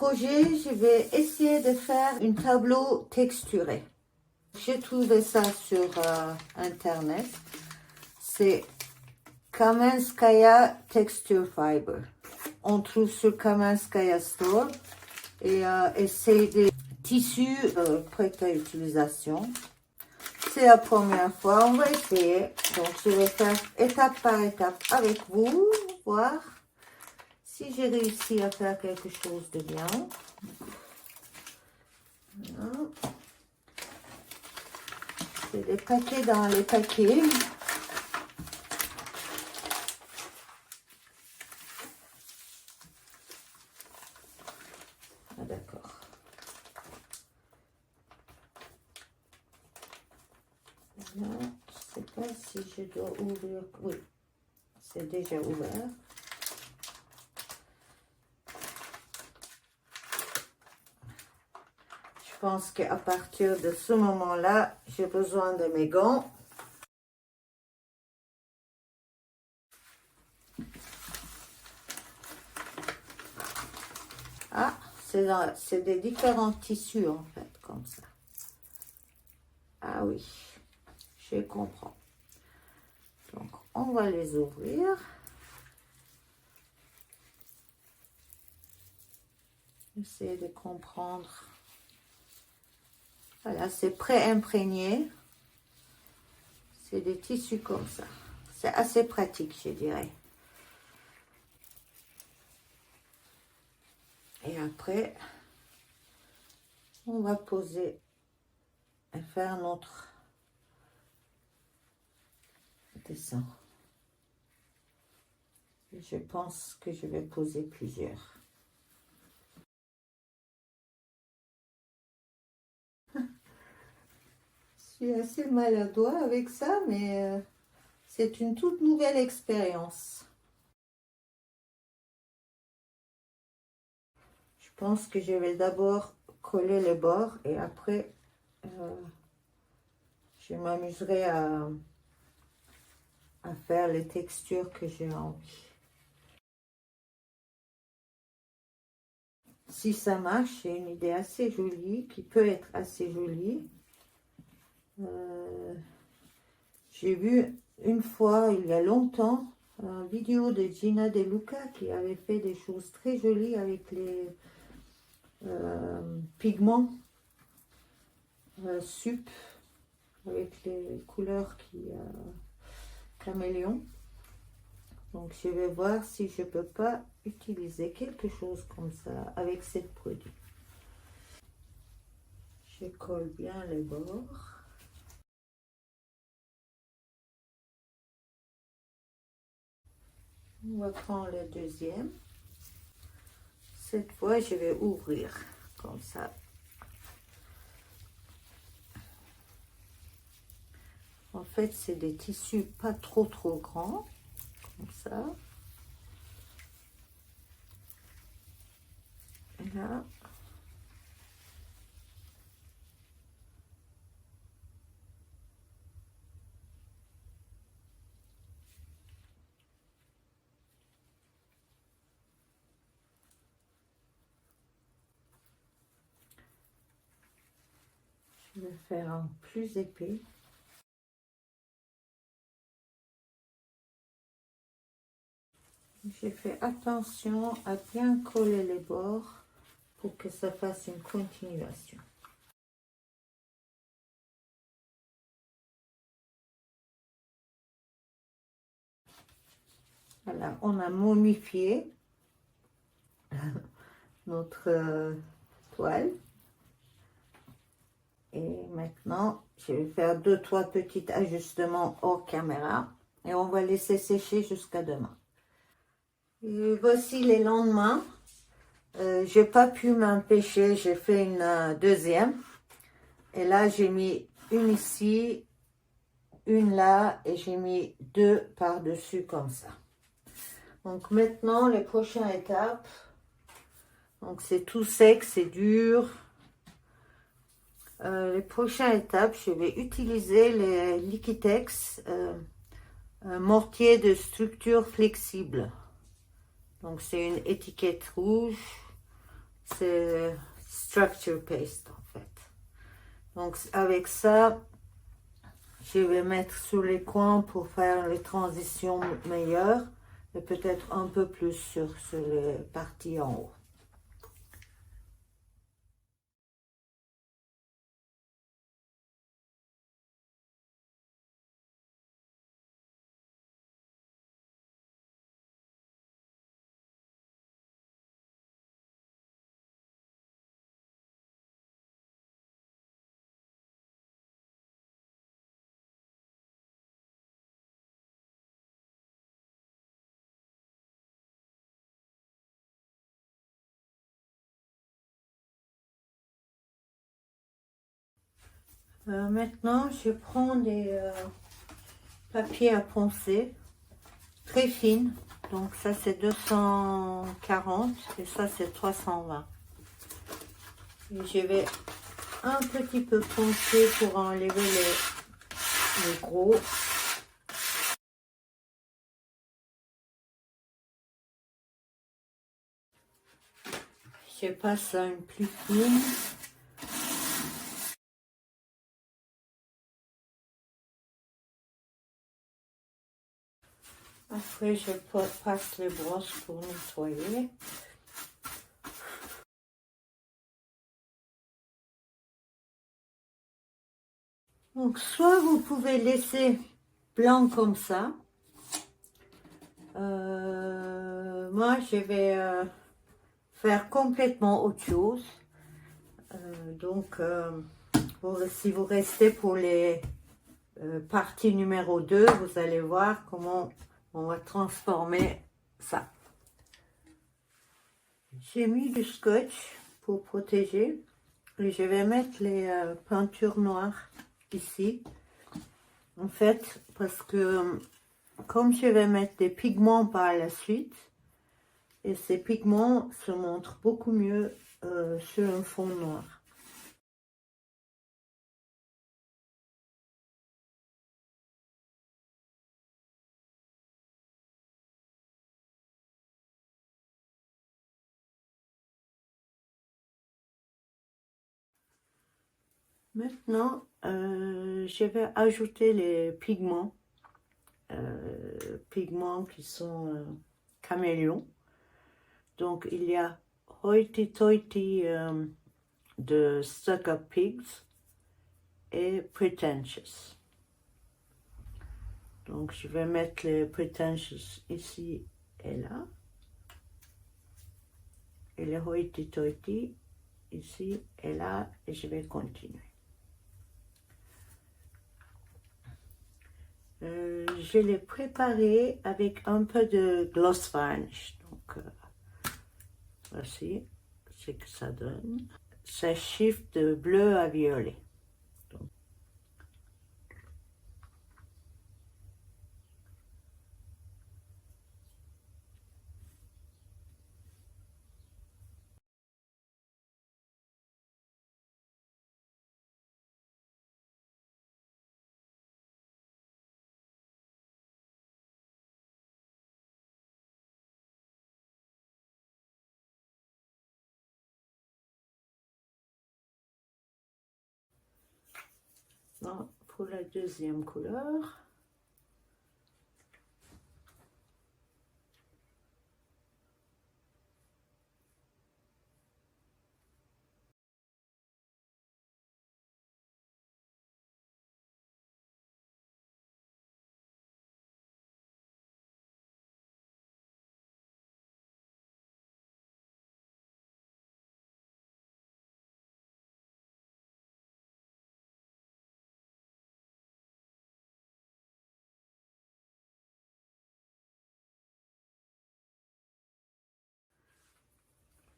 projet, je vais essayer de faire un tableau texturé. J'ai trouvé ça sur internet. C'est Kamenskaya Texture Fiber. On trouve sur Kamenskaya Store. Et c'est des tissus prêts à utilisation. C'est la première fois, on va essayer. Donc je vais faire étape par étape avec vous, voir si j'ai réussi à faire quelque chose de bien. Voilà. C'est des paquets dans les paquets. Ah, d'accord. Là, je ne sais pas si je dois ouvrir. Oui, c'est déjà ouvert. Je pense qu'à partir de ce moment-là, j'ai besoin de mes gants. Ah, c'est des différents tissus en fait, comme ça. Ah oui, je comprends. Donc, on va les ouvrir. Essayer de comprendre. Voilà, c'est pré-imprégné. C'est des tissus comme ça. C'est assez pratique, je dirais. Et après, on va poser et faire notre dessin. Je pense que je vais poser plusieurs. Je suis assez maladroit avec ça, mais c'est une toute nouvelle expérience. Je pense que je vais d'abord coller les bords et après je m'amuserai à faire les textures que j'ai envie. Si ça marche, c'est une idée assez jolie, qui peut être assez jolie. J'ai vu une fois, il y a longtemps, une vidéo de Gina De Luca qui avait fait des choses très jolies avec les pigments sup, avec les couleurs qui caméléon. Donc je vais voir si je peux pas utiliser quelque chose comme ça avec ce produit. Je colle bien les bords. On va prendre le deuxième. Cette fois, je vais ouvrir comme ça. En fait, c'est des tissus pas trop grands, comme ça. Et là. Je vais faire un plus épais. J'ai fait attention à bien coller les bords pour que ça fasse une continuation. Voilà, on a momifié notre toile. Et maintenant, je vais faire 2-3 petits ajustements hors caméra. Et on va laisser sécher jusqu'à demain. Et voici les lendemains. J'ai pas pu m'empêcher, j'ai fait une deuxième. Et là, j'ai mis une ici, une là, et j'ai mis 2 par-dessus comme ça. Donc maintenant, les prochaines étapes. Donc c'est tout sec, c'est dur. Les prochaines étapes, je vais utiliser les Liquitex mortier de structure flexible. Donc c'est une étiquette rouge. C'est structure paste en fait. Donc avec ça, je vais mettre sur les coins pour faire les transitions meilleures et peut-être un peu plus sur les parties en haut. Maintenant, je prends des papiers à poncer très fines. Donc ça c'est 240 et ça c'est 320. Et je vais un petit peu poncer pour enlever les gros. Je passe à une plus fine. Après, je passe les brosses pour nettoyer. Donc, soit vous pouvez laisser blanc comme ça. Moi, je vais faire complètement autre chose. Si vous restez pour les parties numéro 2, vous allez voir comment on va transformer ça. J'ai mis du scotch pour protéger et je vais mettre les peintures noires ici. En fait, parce que comme je vais mettre des pigments par la suite, et ces pigments se montrent beaucoup mieux sur un fond noir. Maintenant, je vais ajouter les pigments, qui sont caméléons. Donc, il y a Hoity Toity de Stuck Up Pigs et Pretentious. Donc, je vais mettre les Pretentious ici et là. Et les Hoity Toity ici et là. Et je vais continuer. Je l'ai préparé avec un peu de gloss varnish. Donc, voici ce que ça donne. Ça shift de bleu à violet. Donc, pour la deuxième couleur.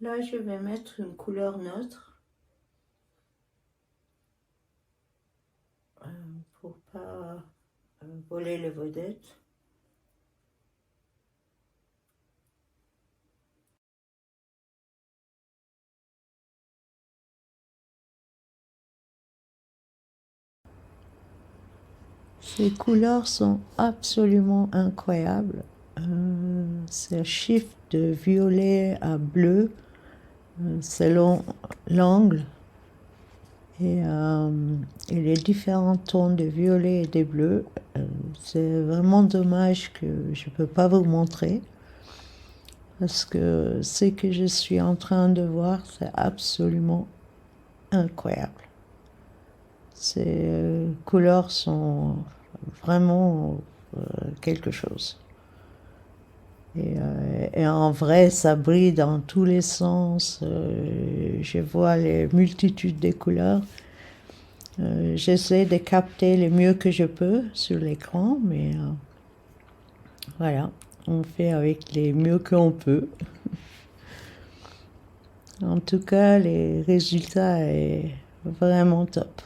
Là, je vais mettre une couleur neutre pour pas voler les vedettes. Ces couleurs sont absolument incroyables. C'est un shift de violet à bleu, selon l'angle et les différents tons de violet et de bleu. C'est vraiment dommage que je ne peux pas vous montrer parce que ce que je suis en train de voir, c'est absolument incroyable. Ces couleurs sont vraiment quelque chose. Et en vrai, ça brille dans tous les sens. Je vois les multitudes de couleurs. J'essaie de capter le mieux que je peux sur l'écran, mais voilà, on fait avec les mieux qu'on peut. En tout cas, les résultats est vraiment top.